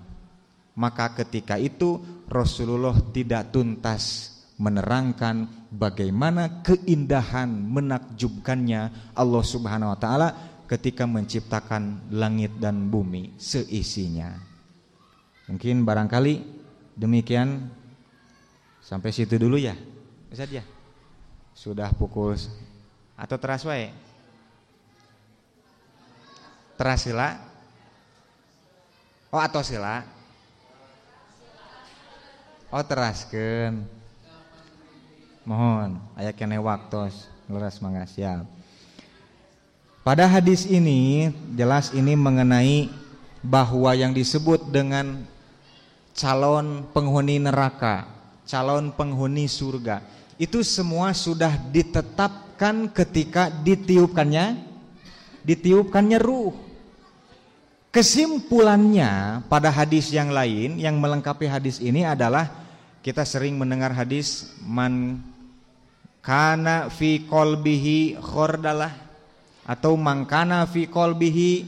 Maka ketika itu Rasulullah tidak tuntas menerangkan bagaimana keindahan menakjubkannya Allah Subhanahu wa taala ketika menciptakan langit dan bumi seisinya. Mungkin barangkali demikian, sampai situ dulu ya Ustaz ya. Sudah pukul atau teras wae? Teras heula? Oh atau sila? Oh teraskeun. Mohon aya keneh waktos leres mangga siap. Pada hadis ini jelas ini mengenai bahwa yang disebut dengan calon penghuni neraka, calon penghuni surga, itu semua sudah ditetapkan ketika ditiupkannya ruh. Kesimpulannya pada hadis yang lain yang melengkapi hadis ini adalah kita sering mendengar hadis man kana fi qalbihi khordalah atau man kana fi qalbihi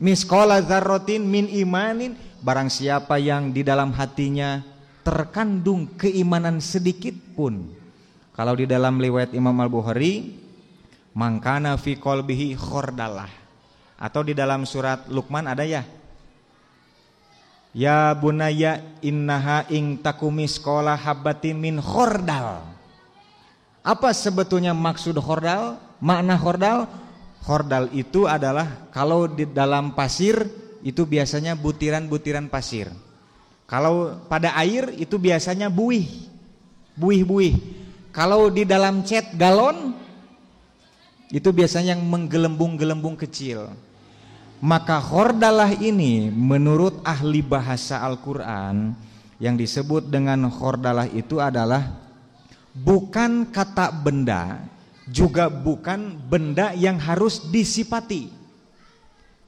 misqala dzarratin min imanin, barang siapa yang di dalam hatinya terkandung keimanan sedikit pun. Kalau di dalam riwayat Imam Al-Bukhari man kana fi qalbihi khordalah, atau di dalam surat Luqman ada ya, ya bunayya innaha ing takumis misqala habatin min khordal. Apa sebetulnya maksud khordal? Makna khordal? Khordal itu adalah kalau di dalam pasir itu biasanya butiran-butiran pasir. Kalau pada air itu biasanya buih. Kalau di dalam cat galon itu biasanya yang menggelembung-gelembung kecil. Maka khordalah ini menurut ahli bahasa Al-Quran yang disebut dengan khordalah itu adalah bukan kata benda, juga bukan benda yang harus disifati.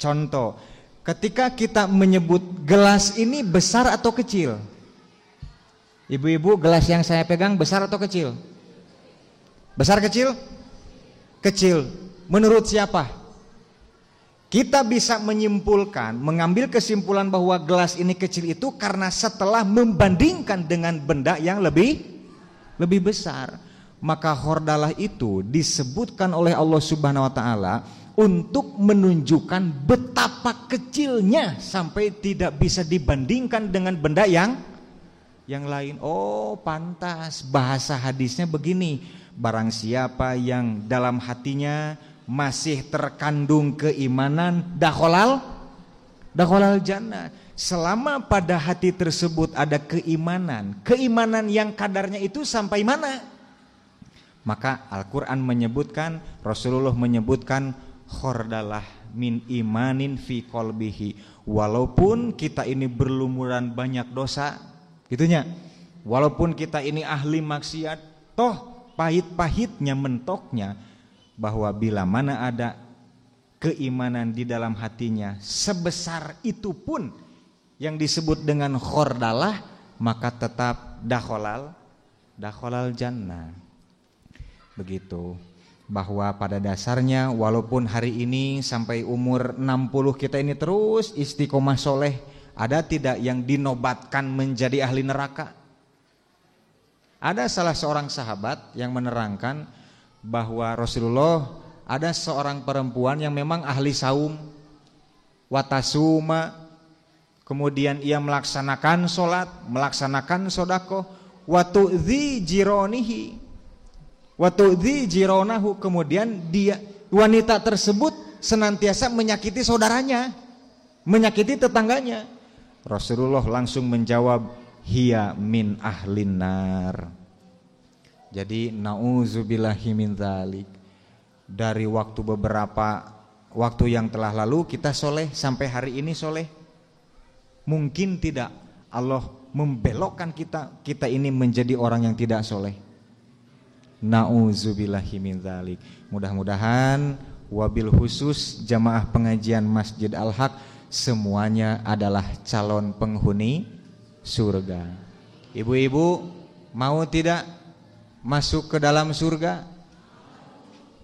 Contoh, ketika kita menyebut gelas ini besar atau kecil? Ibu-ibu, gelas yang saya pegang besar atau kecil? Besar kecil? Kecil. Menurut siapa? Kita bisa menyimpulkan, mengambil kesimpulan bahwa gelas ini kecil itu karena setelah membandingkan dengan benda yang lebih besar. Maka khordalah itu disebutkan oleh Allah Subhanahu wa taala untuk menunjukkan betapa kecilnya sampai tidak bisa dibandingkan dengan benda yang lain. Oh, pantas bahasa hadisnya begini. Barang siapa yang dalam hatinya masih terkandung keimanan, dakhalal jannah. Selama pada hati tersebut ada keimanan yang kadarnya itu sampai mana? Maka Al-Quran menyebutkan, Rasulullah menyebutkan khordalah min imanin fi qalbihi. Walaupun kita ini berlumuran banyak dosa, gitunya. Walaupun kita ini ahli maksiat, toh pahit-pahitnya mentoknya bahwa bila mana ada keimanan di dalam hatinya sebesar itu pun yang disebut dengan khordalah, maka tetap dakhalal jannah. Begitu, bahwa pada dasarnya walaupun hari ini sampai umur 60 kita ini terus istiqomah soleh, ada tidak yang dinobatkan menjadi ahli neraka? Ada salah seorang sahabat yang menerangkan bahwa Rasulullah ada seorang perempuan yang memang ahli saum, watasuma, kemudian ia melaksanakan sholat, melaksanakan sodakoh, watu'dzi jironahu, kemudian dia wanita tersebut senantiasa menyakiti saudaranya, menyakiti tetangganya. Rasulullah langsung menjawab, hiya min ahlin nar. Jadi nauzubillahi min dzalik. Dari beberapa waktu yang telah lalu kita soleh, sampai hari ini soleh. Mungkin tidak Allah membelokkan kita ini menjadi orang yang tidak soleh. Nauzubillahi min dzalik. Mudah-mudahan wabil khusus jamaah pengajian Masjid Al-Haq semuanya adalah calon penghuni surga. Ibu-ibu mau tidak masuk ke dalam surga?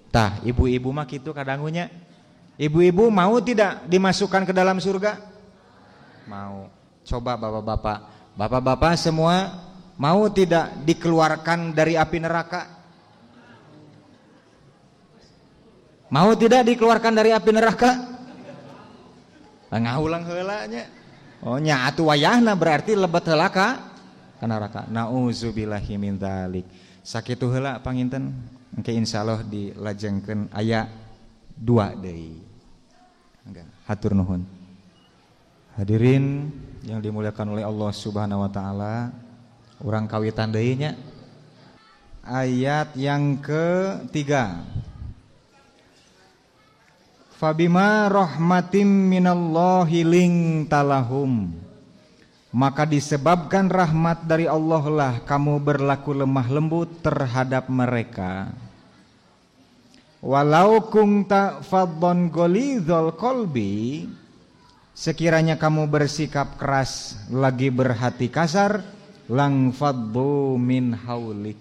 Tah, ibu-ibu mah kitu kadangunya. Ibu-ibu mau tidak dimasukkan ke dalam surga? Mau. Coba bapak-bapak, bapak-bapak semua mau tidak dikeluarkan dari api neraka? Mau tidak dikeluarkan dari api neraka? Ngaulang heula nya. Oh nya atuh wayahna berarti lebet heula ka neraka. Nauzubillahi min dzalik. Sakitu heula panginten engke insyaallah dilajengkeun aya 2 deui. Hatur nuhun. Hadirin yang dimuliakan oleh Allah Subhanahu wa taala, urang kawitan deui nya. Ayat yang ketiga. Fabima rahmatim minallahi lintalahum, maka disebabkan rahmat dari Allah lah kamu berlaku lemah lembut terhadap mereka. Walau kunta faddan ghalidhal qalbi, sekiranya kamu bersikap keras lagi berhati kasar, lang faddu min haulik,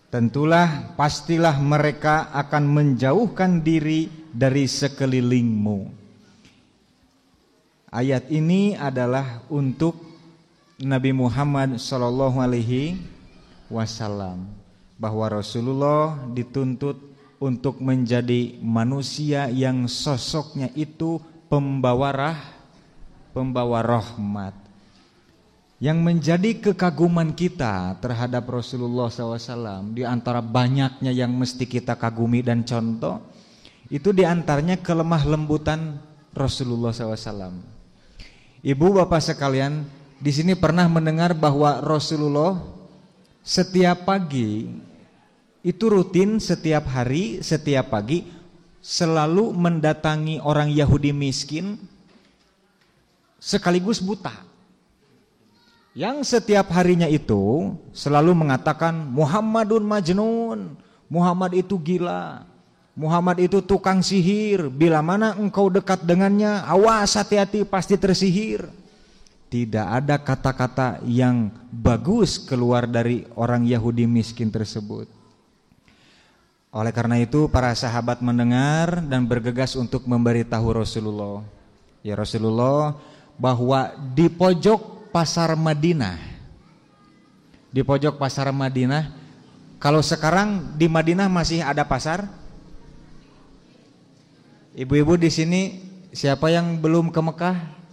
tentulah pastilah mereka akan menjauhkan diri dari sekelilingmu. Ayat ini adalah untuk Nabi Muhammad SAW, bahwa Rasulullah dituntut untuk menjadi manusia yang sosoknya itu pembawa rahmat. Yang menjadi kekaguman kita terhadap Rasulullah SAW, di antara banyaknya yang mesti kita kagumi dan contoh, itu di antaranya kelemah lembutan Rasulullah SAW. Ibu bapak sekalian, di sini pernah mendengar bahwa Rasulullah setiap pagi itu rutin, setiap hari, setiap pagi selalu mendatangi orang Yahudi miskin sekaligus buta, yang setiap harinya itu selalu mengatakan Muhammadun majnun, Muhammad itu gila, Muhammad itu tukang sihir, bila mana engkau dekat dengannya awas hati-hati pasti tersihir. Tidak ada kata-kata yang bagus keluar dari orang Yahudi miskin tersebut. Oleh karena itu para sahabat mendengar dan bergegas untuk memberitahu Rasulullah, ya Rasulullah, bahwa di pojok pasar Madinah, di pojok pasar Madinah, kalau sekarang di Madinah masih ada pasar? Ibu-ibu di sini siapa yang belum ke Mekah?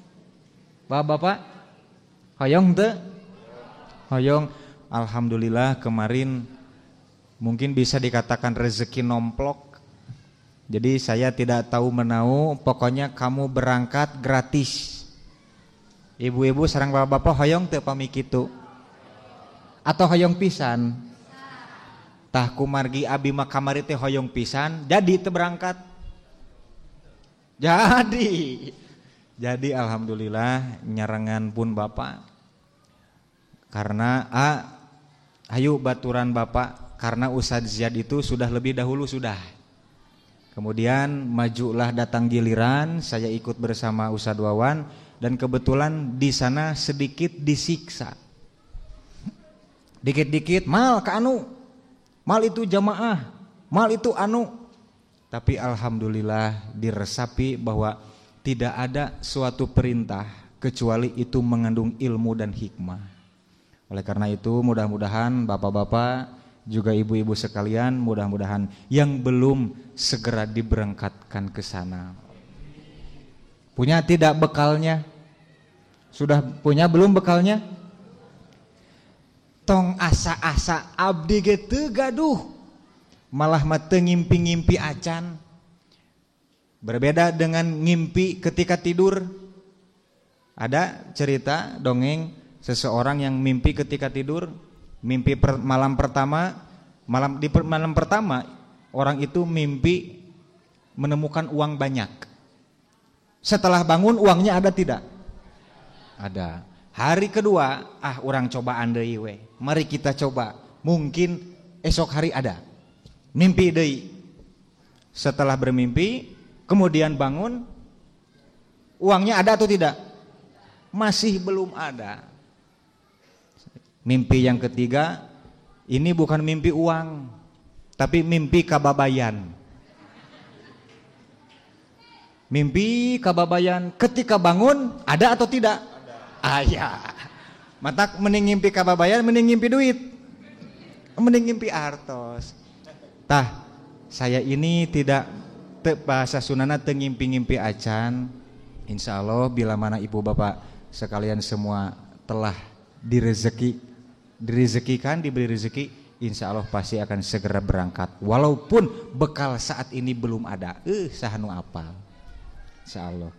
Bapak-bapak, hoyong teu? Hoyong, alhamdulillah kemarin mungkin bisa dikatakan rezeki nomplok. Jadi saya tidak tahu menau, pokoknya kamu berangkat gratis. Ibu-ibu sareng bapak-bapak hoyong teu pami kitu? Atau hoyong pisan? Tah kumargi abi mah kamari teh hoyong pisan, jadi teu berangkat. Jadi alhamdulillah nyarengan pun bapak. Karena ayo baturan bapak, karena Ustadz Ziyad itu sudah lebih dahulu sudah. Kemudian majulah datang giliran, saya ikut bersama Ustadz Wawan. Dan kebetulan di sana sedikit disiksa, dikit-dikit mal ke anu, mal itu jamaah, mal itu anu. Tapi alhamdulillah diresapi bahwa tidak ada suatu perintah kecuali itu mengandung ilmu dan hikmah. Oleh karena itu mudah-mudahan bapak-bapak juga ibu-ibu sekalian, mudah-mudahan yang belum segera diberangkatkan ke sana. Punya tidak bekalnya? Sudah punya belum bekalnya? Tong asa-asa abdi ge teu gaduh, malah mah teu ngimpi-ngimpi acan. Berbeda dengan ngimpi ketika tidur. Ada cerita dongeng seseorang yang mimpi ketika tidur. Mimpi malam pertama orang itu mimpi menemukan uang banyak. Setelah bangun uangnya ada tidak? Ada. Hari kedua, orang cobaan deui we. Mari kita coba. Mungkin esok hari ada. Mimpi deui. Setelah bermimpi, kemudian bangun, uangnya ada atau tidak? Masih belum ada. Mimpi yang ketiga, ini bukan mimpi uang, tapi mimpi kababayan. Mimpi kababayan ketika bangun ada atau tidak? Aya. Matak mending ngimpi kababayan, mending ngimpi duit, mending ngimpi artos. Tah, saya ini tidak bahasa Sunana teu ngimpi-ngimpi acan. Insya Allah bila mana ibu bapak sekalian semua telah direzekikan, diberi rezeki, insya Allah pasti akan segera berangkat. Walaupun bekal saat ini belum ada, sahanu apal. Insya Allah.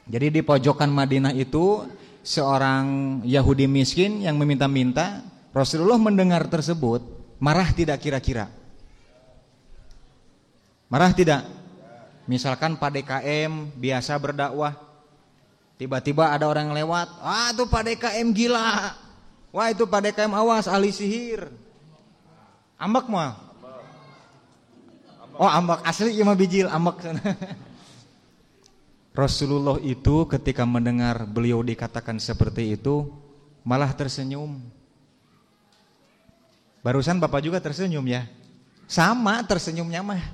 Jadi di pojokan Madinah itu seorang Yahudi miskin yang meminta-minta, Rasulullah mendengar tersebut, marah tidak kira-kira? Marah tidak? Misalkan Pak DKM biasa berdakwah, tiba-tiba ada orang yang lewat, itu Pak DKM gila, wah itu Pak DKM awas ahli sihir. Ambek mah? Oh ambek asli ieu mah bijil ambek. Rasulullah itu ketika mendengar beliau dikatakan seperti itu malah tersenyum. Barusan Bapak juga tersenyum ya? Sama tersenyumnya mah.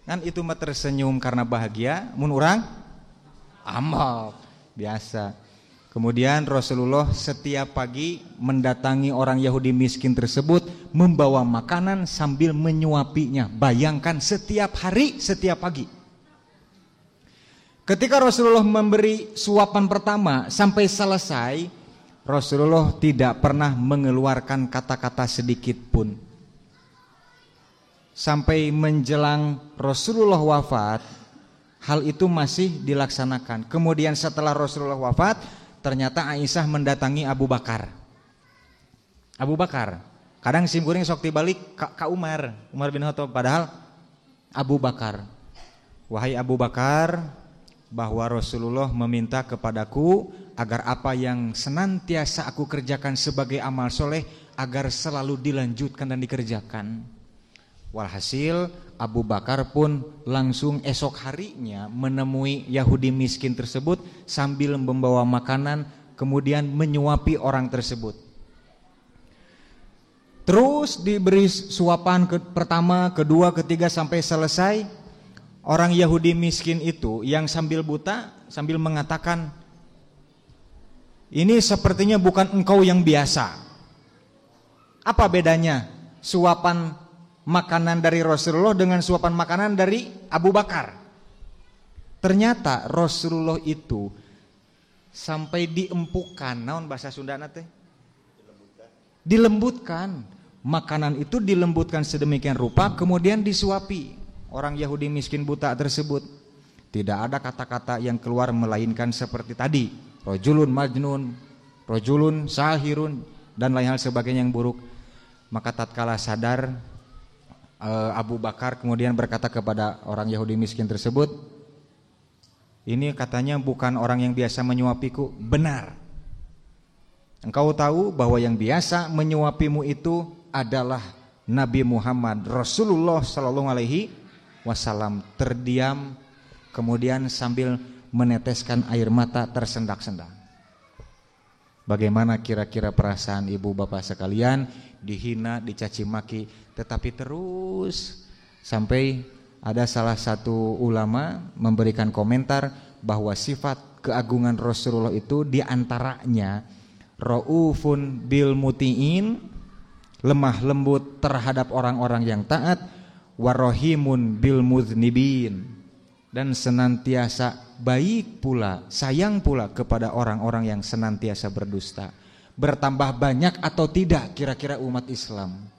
Kan itu mah tersenyum karena bahagia, mun urang ambek biasa. Kemudian Rasulullah setiap pagi mendatangi orang Yahudi miskin tersebut membawa makanan sambil menyuapinya. Bayangkan setiap hari, setiap pagi. Ketika Rasulullah memberi suapan pertama sampai selesai, Rasulullah tidak pernah mengeluarkan kata-kata sedikit pun. Sampai menjelang Rasulullah wafat, hal itu masih dilaksanakan. Kemudian setelah Rasulullah wafat, ternyata Aisyah mendatangi Abu Bakar. Abu Bakar, kadang simkuring sok dibalik ka Umar bin Khattab, padahal Abu Bakar. Wahai Abu Bakar, bahwa Rasulullah meminta kepadaku agar apa yang senantiasa aku kerjakan sebagai amal soleh agar selalu dilanjutkan dan dikerjakan. Walhasil Abu Bakar pun langsung esok harinya menemui Yahudi miskin tersebut sambil membawa makanan, kemudian menyuapi orang tersebut. Terus diberi suapan pertama, kedua, ketiga sampai selesai. Orang Yahudi miskin itu yang sambil buta, sambil mengatakan, ini sepertinya bukan engkau yang biasa. Apa bedanya suapan makanan dari Rasulullah dengan suapan makanan dari Abu Bakar? Ternyata Rasulullah itu sampai diempukan, naon bahasa Sundana teh? Dilembutkan. Makanan itu dilembutkan sedemikian rupa, kemudian disuapi orang Yahudi miskin buta tersebut. Tidak ada kata-kata yang keluar melainkan seperti tadi, rojulun majnun, rojulun sahirun, dan lain hal sebagainya yang buruk. Maka tatkala sadar, Abu Bakar kemudian berkata kepada orang Yahudi miskin tersebut, ini katanya bukan orang yang biasa menyuapiku. Benar, engkau tahu bahwa yang biasa menyuapimu itu adalah Nabi Muhammad Rasulullah Sallallahu Alaihi Wasallam. Terdiam, kemudian sambil meneteskan air mata tersendak-sendak. Bagaimana kira-kira perasaan ibu bapak sekalian? Dihina, dicaci maki, tetapi terus sampai ada salah satu ulama memberikan komentar bahwa sifat keagungan Rasulullah itu diantaranya raufun bil muti'in, lemah lembut terhadap orang-orang yang taat, warohimun bil muznibin, dan senantiasa baik pula, sayang pula kepada orang-orang yang senantiasa berdusta. Bertambah banyak atau tidak kira-kira umat Islam?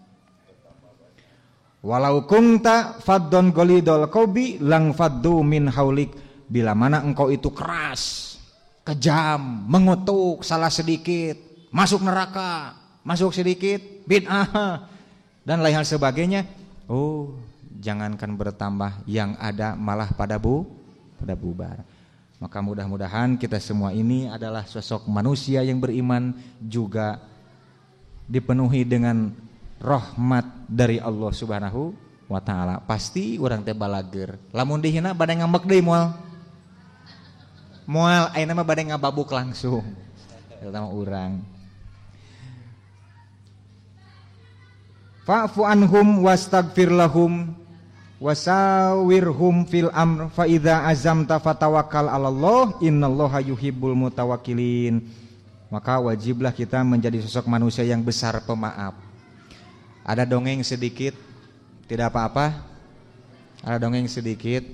Walau kunta faddon golidol kobi lang faddu min haulik. Bila mana engkau itu keras, kejam, mengutuk, salah sedikit masuk neraka, masuk sedikit bid'ah dan lain hal sebagainya, oh jangankan bertambah, yang ada malah pada bubar. Maka mudah-mudahan kita semua ini adalah sosok manusia yang beriman, juga dipenuhi dengan rahmat dari Allah Subhanahu wa ta'ala. Pasti orang teh balager, lamun dihina bade ngambek deui moal ayeuna mah bade ngababuk langsung eta mah urang. Fa'fu anhum wastaghfir lahum, wasawirhum fil amr fa idza azamta fatawakkal 'alallah innallaha yuhibbul mutawakkilin. Maka wajiblah kita menjadi sosok manusia yang besar pemaaf. Ada dongeng sedikit, tidak apa-apa. Ada dongeng sedikit.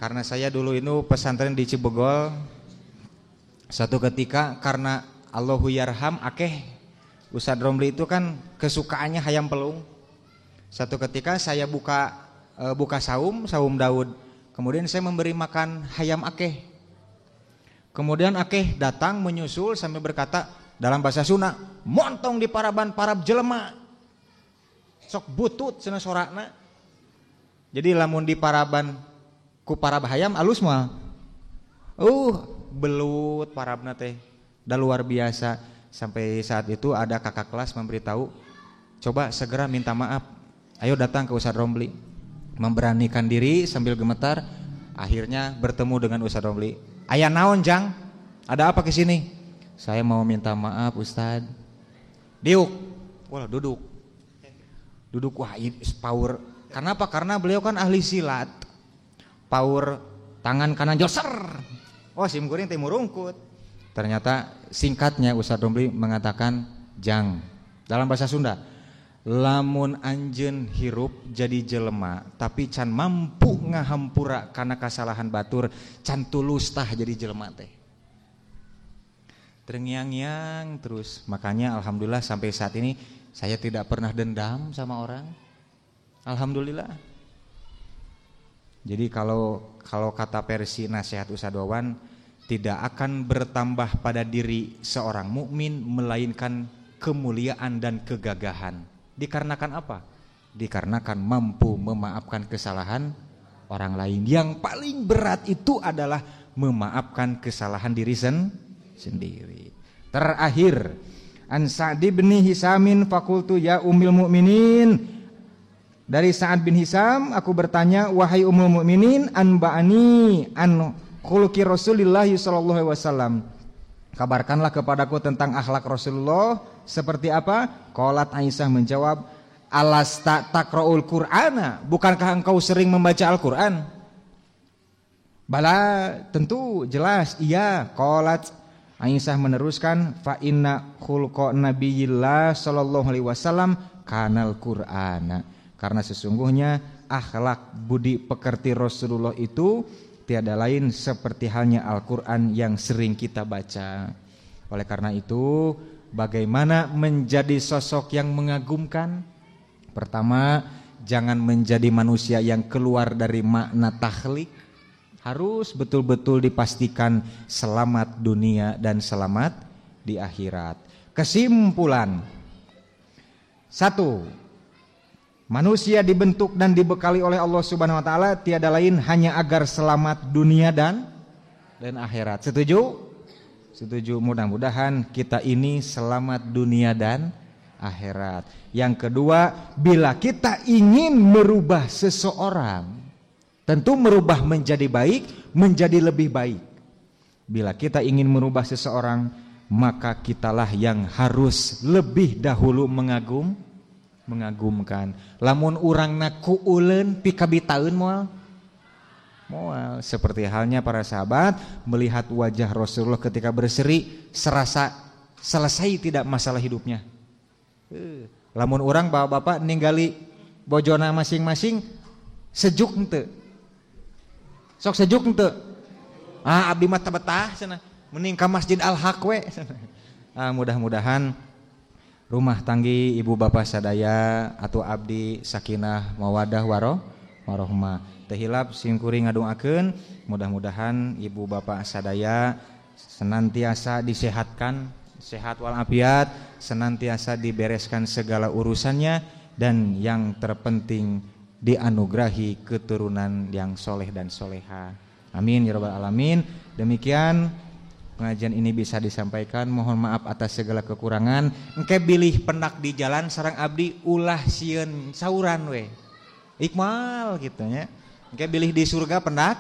Karena saya dulu itu pesantren di Cibogol. Satu ketika karena Allahu yarham akeh Ustadz Romli itu kan kesukaannya hayam pelung. Satu ketika saya buka saum Daud. Kemudian saya memberi makan hayam akeh. Kemudian akeh datang menyusul sambil berkata dalam bahasa Sunda, montong di paraban parab jelema. Sok butut cenah sorakna. Jadi lamun di paraban ku parab hayam alus moal. Belut parabna teh. Dah luar biasa. Sampai saat itu ada kakak kelas memberitahu, coba segera minta maaf. Ayo datang ke Ustadz Romli. Memberanikan diri sambil gemetar. Akhirnya bertemu dengan Ustadz Romli. Aya naon Jang? Ada apa ke sini? Saya mau minta maaf Ustadz. Diuk. Wah duduk. Wah power. Kenapa? Karena beliau kan ahli silat. Power tangan kanan joser. Oh simkuring teh murungkut. Ternyata singkatnya Ustadz Romli mengatakan Jang dalam bahasa Sunda, lamun anjeun hirup jadi jelema tapi can mampu ngahampura karena kesalahan batur, can tulus tah jadi jelema teh. Terngiang-ngiang terus. Makanya alhamdulillah sampai saat ini saya tidak pernah dendam sama orang. Alhamdulillah. Jadi kalau kata versi nasihat Ustadz Wawan, tidak akan bertambah pada diri seorang mukmin melainkan kemuliaan dan kegagahan. Dikarenakan apa? Dikarenakan mampu memaafkan kesalahan orang lain. Yang paling berat itu adalah memaafkan kesalahan diri sendiri. Terakhir, an Sa'd bin Hisamin fakultu ya ummul mukminin. Dari Sa'ad bin Hisam aku bertanya, wahai ummul mukminin, anba'ani an khuluqi Rasulillah sallallahu alaihi wasallam. Kabarkanlah kepadaku tentang akhlak Rasulullah seperti apa? Qalat Aisyah menjawab, alasta taqra'ul Qur'ana? Bukankah engkau sering membaca Al-Qur'an? Bala, tentu jelas iya. Qalat Aisyah meneruskan, fa inna khulqa nabiyillah sallallahu alaihi wasallam kanal Qur'ana. Karena sesungguhnya akhlak budi pekerti Rasulullah itu tiada lain seperti halnya Al-Quran yang sering kita baca. Oleh karena itu, bagaimana menjadi sosok yang mengagumkan? Pertama, jangan menjadi manusia yang keluar dari makna takhlik. Harus betul-betul dipastikan selamat dunia dan selamat di akhirat. Kesimpulan, 1. Manusia dibentuk dan dibekali oleh Allah Subhanahu wa taala tiada lain hanya agar selamat dunia dan akhirat. Setuju? Setuju. Mudah-mudahan kita ini selamat dunia dan akhirat. Yang kedua, bila kita ingin merubah seseorang, tentu merubah menjadi baik, menjadi lebih baik. Bila kita ingin merubah seseorang, maka kitalah yang harus lebih dahulu mengagumkan. Lamun urang naku uleun pikabitaeun moal seperti halnya para sahabat melihat wajah Rasulullah ketika berseri, serasa selesai tidak masalah hidupnya. Lamun urang bapak-bapak ninggali bojona masing-masing sejuk henteu? Sok sejuk henteu? Abdi mah betah cenah. Mending ka Masjid Al-Haq we. Mudah-mudahan rumah tanggi ibu bapak sadaya atau abdi sakinah mawadah warohmah. Teu hilap simkuring ngadongakeun mudah-mudahan ibu bapak sadaya senantiasa disehatkan, sehat walafiat, senantiasa dibereskan segala urusannya, dan yang terpenting dianugerahi keturunan yang soleh dan soleha. Amin ya rabbal alamin. Demikian pengajian ini bisa disampaikan. Mohon maaf atas segala kekurangan. Engke bilih pendak di jalan sareng abdi ulah sieun sauran we. Iqmal gitu nya. Engke bilih di surga pendak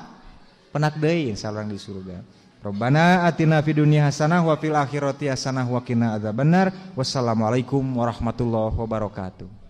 deui insyaallah di surga. Rabbana atina fid dunya hasanah wa fil akhirati hasanah wa qina adzabannar. Wassalamualaikum warahmatullahi wabarakatuh.